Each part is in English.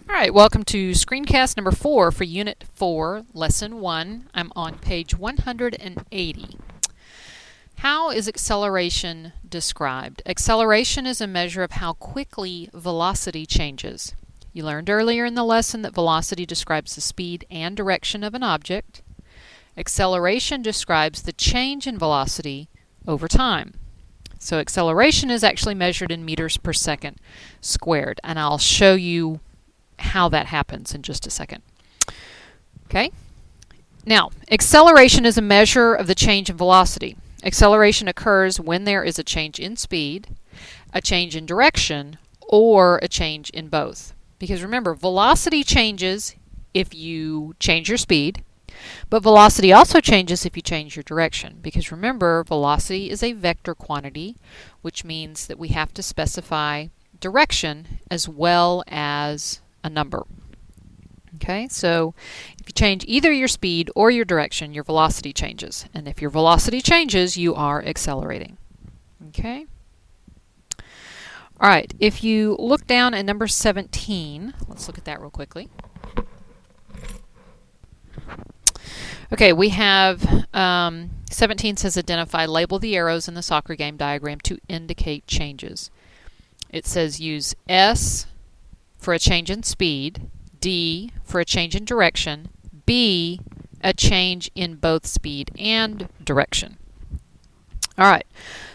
All right, welcome to screencast number 4 for Unit 4, Lesson 1. I'm on page 180. How is acceleration described? Acceleration is a measure of how quickly velocity changes. You learned earlier in the lesson that velocity describes the speed and direction of an object. Acceleration describes the change in velocity over time. So acceleration is actually measured in meters per second squared, and I'll show you how that happens in just a second. Okay? Now, acceleration is a measure of the change in velocity. Acceleration occurs when there is a change in speed, a change in direction, or a change in both. Because remember, velocity changes if you change your speed, but velocity also changes if you change your direction. Because remember, velocity is a vector quantity, which means that we have to specify direction as well as a number. Okay, so if you change either your speed or your direction, your velocity changes. And if your velocity changes, you are accelerating. Okay? All right, if you look down at number 17, let's look at that real quickly. Okay, we have 17 says identify, label the arrows in the soccer game diagram to indicate changes. It says use S for a change in speed, D for a change in direction, B a change in both speed and direction. All right,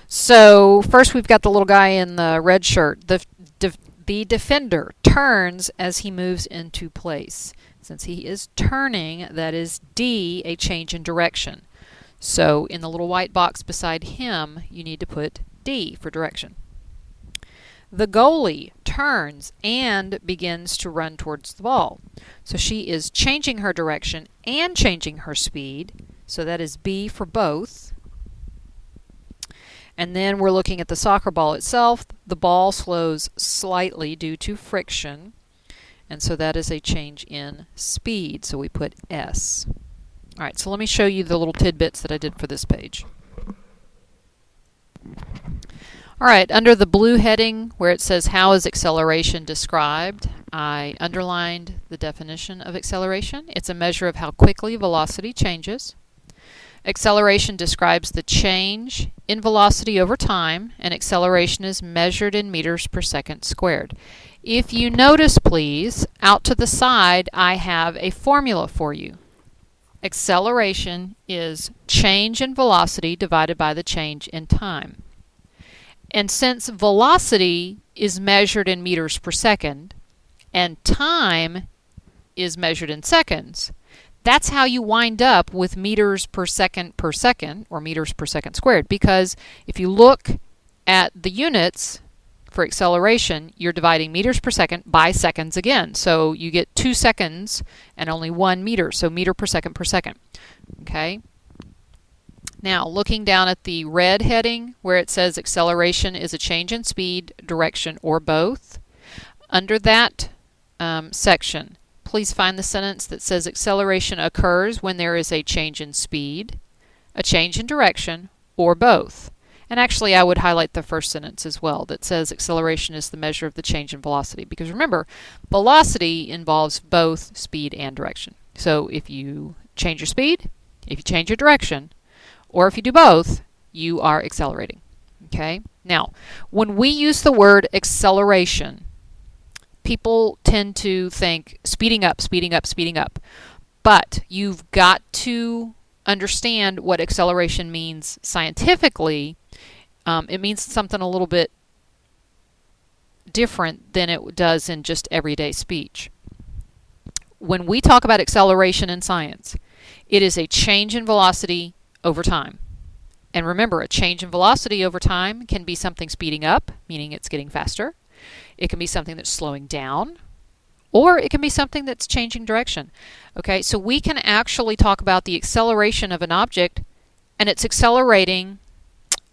so first we've got the little guy in the red shirt. The defender turns as he moves into place. Since he is turning, that is D, a change in direction. So in the little white box beside him, you need to put D for direction. The goalie turns and begins to run towards the ball. So she is changing her direction and changing her speed. So that is B for both. And then we're looking at the soccer ball itself. The ball slows slightly due to friction. And so that is a change in speed. So we put S. All right, so let me show you the little tidbits that I did for this page. All right, under the blue heading where it says how is acceleration described, I underlined the definition of acceleration. It's a measure of how quickly velocity changes. Acceleration describes the change in velocity over time, and acceleration is measured in meters per second squared. If you notice, please, out to the side I have a formula for you. Acceleration is change in velocity divided by the change in time. And since velocity is measured in meters per second and time is measured in seconds, that's how you wind up with meters per second, or meters per second squared. Because if you look at the units for acceleration, you're dividing meters per second by seconds again. So you get 2 seconds and only 1 meter, so meter per second per second. Okay? Now, looking down at the red heading where it says acceleration is a change in speed, direction, or both, under that section, please find the sentence that says acceleration occurs when there is a change in speed, a change in direction, or both. And actually, I would highlight the first sentence as well that says acceleration is the measure of the change in velocity. Because remember, velocity involves both speed and direction. So if you change your speed, if you change your direction, or if you do both, you are accelerating. Okay? Now, when we use the word acceleration, people tend to think speeding up, speeding up, speeding up. But you've got to understand what acceleration means scientifically. It means something a little bit different than it does in just everyday speech. When we talk about acceleration in science, it is a change in velocity over time. And remember, a change in velocity over time can be something speeding up, meaning it's getting faster. It can be something that's slowing down, or it can be something that's changing direction. Okay, so we can actually talk about the acceleration of an object, and it's accelerating.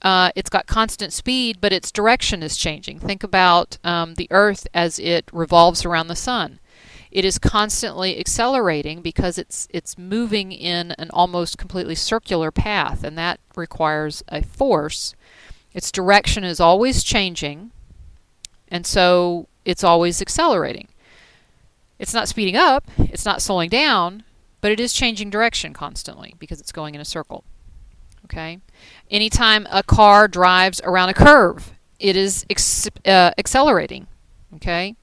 It's got constant speed, but its direction is changing. Think about the Earth as it revolves around the sun. It is constantly accelerating because it's moving in an almost completely circular path, and that requires a force. Its direction is always changing, and so it's always accelerating. It's not speeding up, it's not slowing down, but it is changing direction constantly because it's going in a circle. Okay? Anytime a car drives around a curve, it is accelerating. Okay?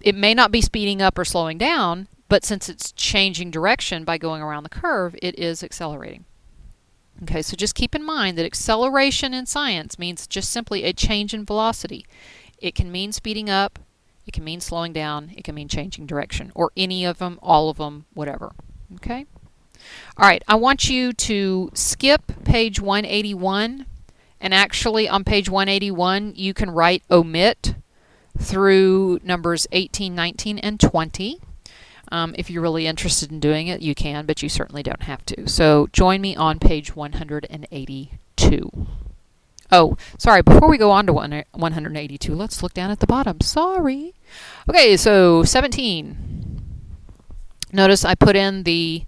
It may not be speeding up or slowing down, but since it's changing direction by going around the curve, it is accelerating. Okay, so just keep in mind that acceleration in science means just simply a change in velocity. It can mean speeding up, it can mean slowing down, it can mean changing direction, or any of them, all of them, whatever. Okay? All right, I want you to skip page 181, and actually on page 181 you can write omit through numbers 18, 19, and 20. If you're really interested in doing it, you can, but you certainly don't have to. So join me on page 182. Oh, sorry, before we go on to 182, let's look down at the bottom. Sorry. Okay, so 17. Notice I put in the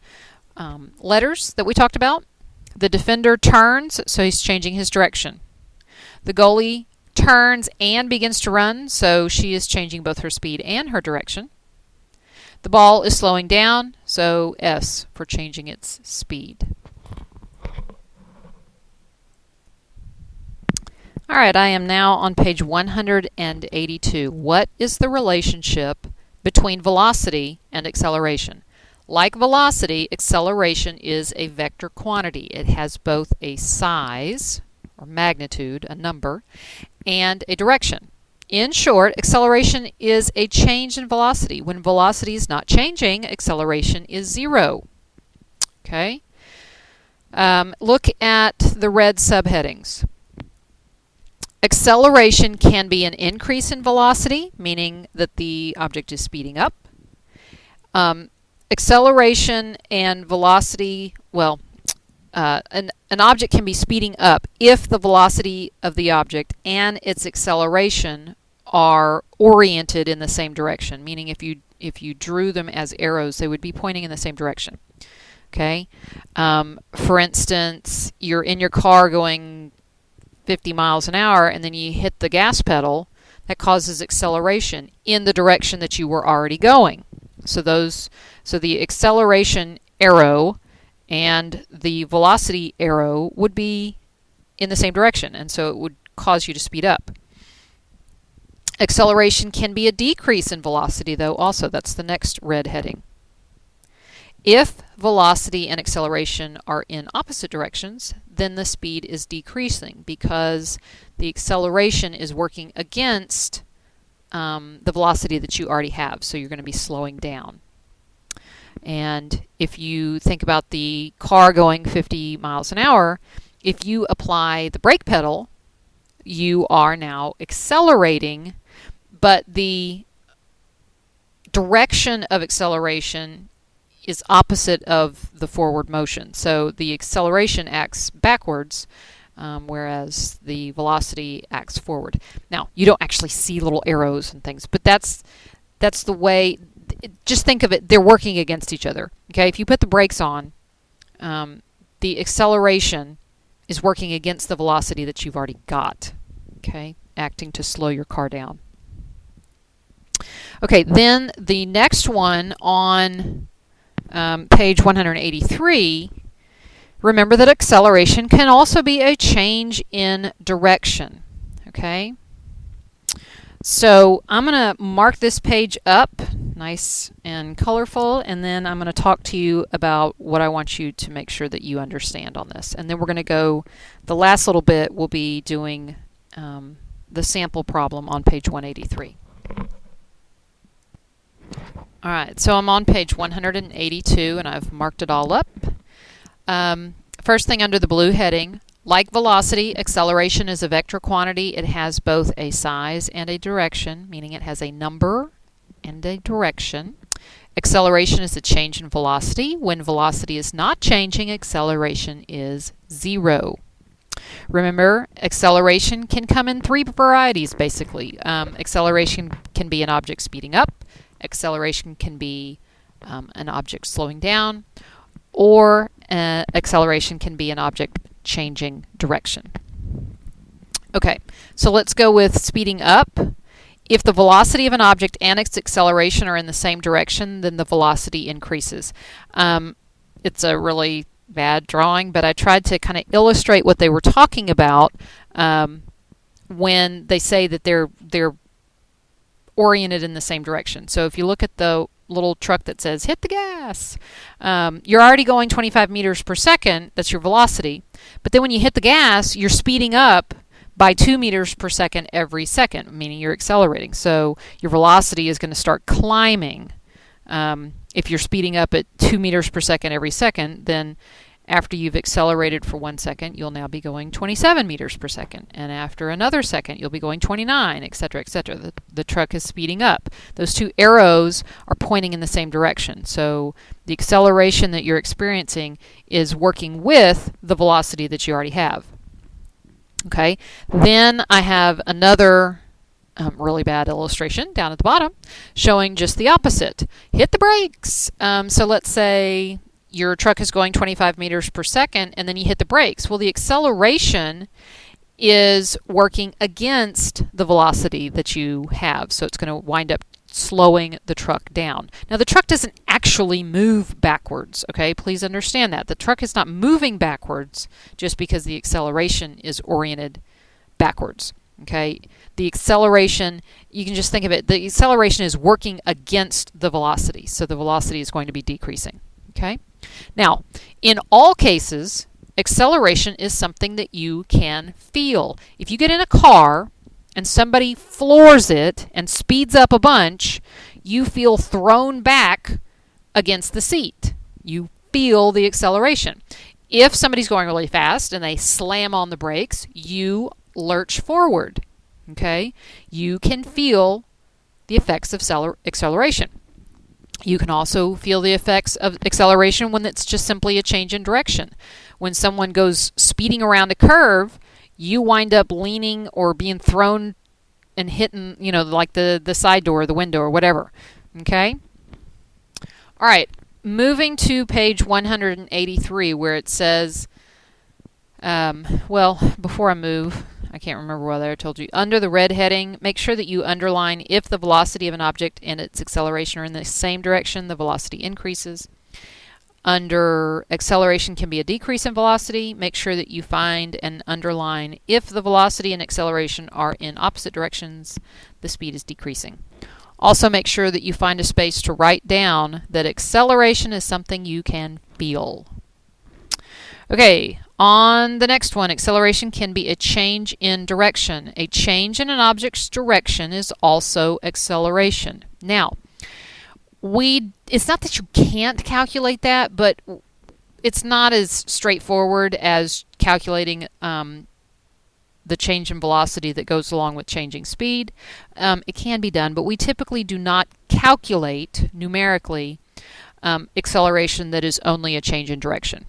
letters that we talked about. The defender turns, so he's changing his direction. The goalie turns and begins to run, so she is changing both her speed and her direction. The ball is slowing down, so S for changing its speed. All right, I am now on page 182. What is the relationship between velocity and acceleration? Like velocity, acceleration is a vector quantity. It has both a size, or magnitude, a number, and a direction. In short, acceleration is a change in velocity. When velocity is not changing, acceleration is zero. Okay? Look at the red subheadings. Acceleration can be an increase in velocity, meaning that the object is speeding up. Acceleration and velocity, well, an object can be speeding up if the velocity of the object and its acceleration are oriented in the same direction, meaning if you drew them as arrows, they would be pointing in the same direction. Okay? For instance, you're in your car going 50 miles an hour and then you hit the gas pedal, that causes acceleration in the direction that you were already going. So the acceleration arrow and the velocity arrow would be in the same direction, and so it would cause you to speed up. Acceleration can be a decrease in velocity, though, also. That's the next red heading. If velocity and acceleration are in opposite directions, then the speed is decreasing because the acceleration is working against the velocity that you already have, so you're going to be slowing down. And if you think about the car going 50 miles an hour, if you apply the brake pedal, you are now accelerating, but the direction of acceleration is opposite of the forward motion. So the acceleration acts backwards, whereas the velocity acts forward. Now, you don't actually see little arrows and things, but that's the way. Just think of it, they're working against each other. Okay, if you put the brakes on, the acceleration is working against the velocity that you've already got. Okay, acting to slow your car down. Okay, then the next one on page 183, remember that acceleration can also be a change in direction. Okay, so I'm going to mark this page up nice and colorful, and then I'm going to talk to you about what I want you to make sure that you understand on this. And then we're going to go, the last little bit will be doing the sample problem on page 183. All right, so I'm on page 182 and I've marked it all up. First thing under the blue heading, like velocity, acceleration is a vector quantity. It has both a size and a direction, meaning it has a number and a direction. Acceleration is a change in velocity. When velocity is not changing, acceleration is zero. Remember, acceleration can come in three varieties, basically. Acceleration can be an object speeding up. Acceleration can be an object slowing down. Or acceleration can be an object changing direction. Okay, so let's go with speeding up. If the velocity of an object and its acceleration are in the same direction, then the velocity increases. It's a really bad drawing, but I tried to kind of illustrate what they were talking about when they say that they're oriented in the same direction. So if you look at the little truck that says hit the gas, you're already going 25 meters per second. That's your velocity. But then when you hit the gas, you're speeding up by 2 meters per second every second, meaning you're accelerating. So your velocity is going to start climbing. If you're speeding up at 2 meters per second every second, then after you've accelerated for 1 second, you'll now be going 27 meters per second. And after another second, you'll be going 29, etc., etc. The truck is speeding up. Those two arrows are pointing in the same direction. So the acceleration that you're experiencing is working with the velocity that you already have. Okay, then I have another really bad illustration down at the bottom showing just the opposite. Hit the brakes. So let's say your truck is going 25 meters per second and then you hit the brakes. Well, the acceleration is working against the velocity that you have. So it's going to wind up slowing the truck down. Now the truck doesn't actually move backwards, okay? Please understand that. The truck is not moving backwards just because the acceleration is oriented backwards, okay? The acceleration, you can just think of it, the acceleration is working against the velocity, so the velocity is going to be decreasing, okay? Now, in all cases, acceleration is something that you can feel. If you get in a car and somebody floors it and speeds up a bunch, you feel thrown back against the seat. You feel the acceleration. If somebody's going really fast and they slam on the brakes, you lurch forward. Okay? You can feel the effects of acceleration. You can also feel the effects of acceleration when it's just simply a change in direction. When someone goes speeding around a curve, you wind up leaning or being thrown and hitting, you know, like the side door or the window or whatever. Okay? All right. Moving to page 183 where it says, well, before I move, I can't remember whether I told you. Under the red heading, make sure that you underline if the velocity of an object and its acceleration are in the same direction, the velocity increases. Under acceleration can be a decrease in velocity, make sure that you find and underline if the velocity and acceleration are in opposite directions, the speed is decreasing. Also make sure that you find a space to write down that acceleration is something you can feel. Okay, on the next one, acceleration can be a change in direction. A change in an object's direction is also acceleration. Now, it's not that you can't calculate that, but it's not as straightforward as calculating the change in velocity that goes along with changing speed. It can be done, but we typically do not calculate numerically acceleration that is only a change in direction.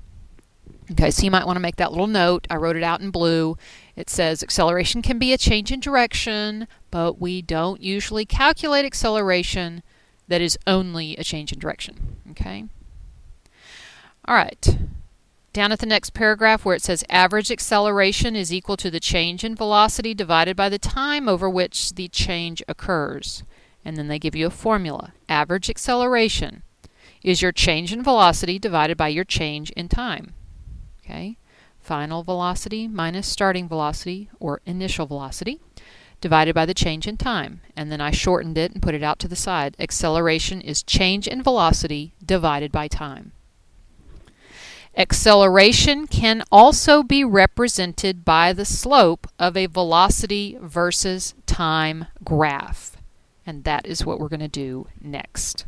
Okay, so you might want to make that little note. I wrote it out in blue. It says acceleration can be a change in direction, but we don't usually calculate acceleration that is only a change in direction. Okay? All right. Down at the next paragraph where it says average acceleration is equal to the change in velocity divided by the time over which the change occurs. And then they give you a formula. Average acceleration is your change in velocity divided by your change in time. Okay? Final velocity minus starting velocity, or initial velocity, divided by the change in time. And then I shortened it and put it out to the side. Acceleration is change in velocity divided by time. Acceleration can also be represented by the slope of a velocity versus time graph. And that is what we're going to do next.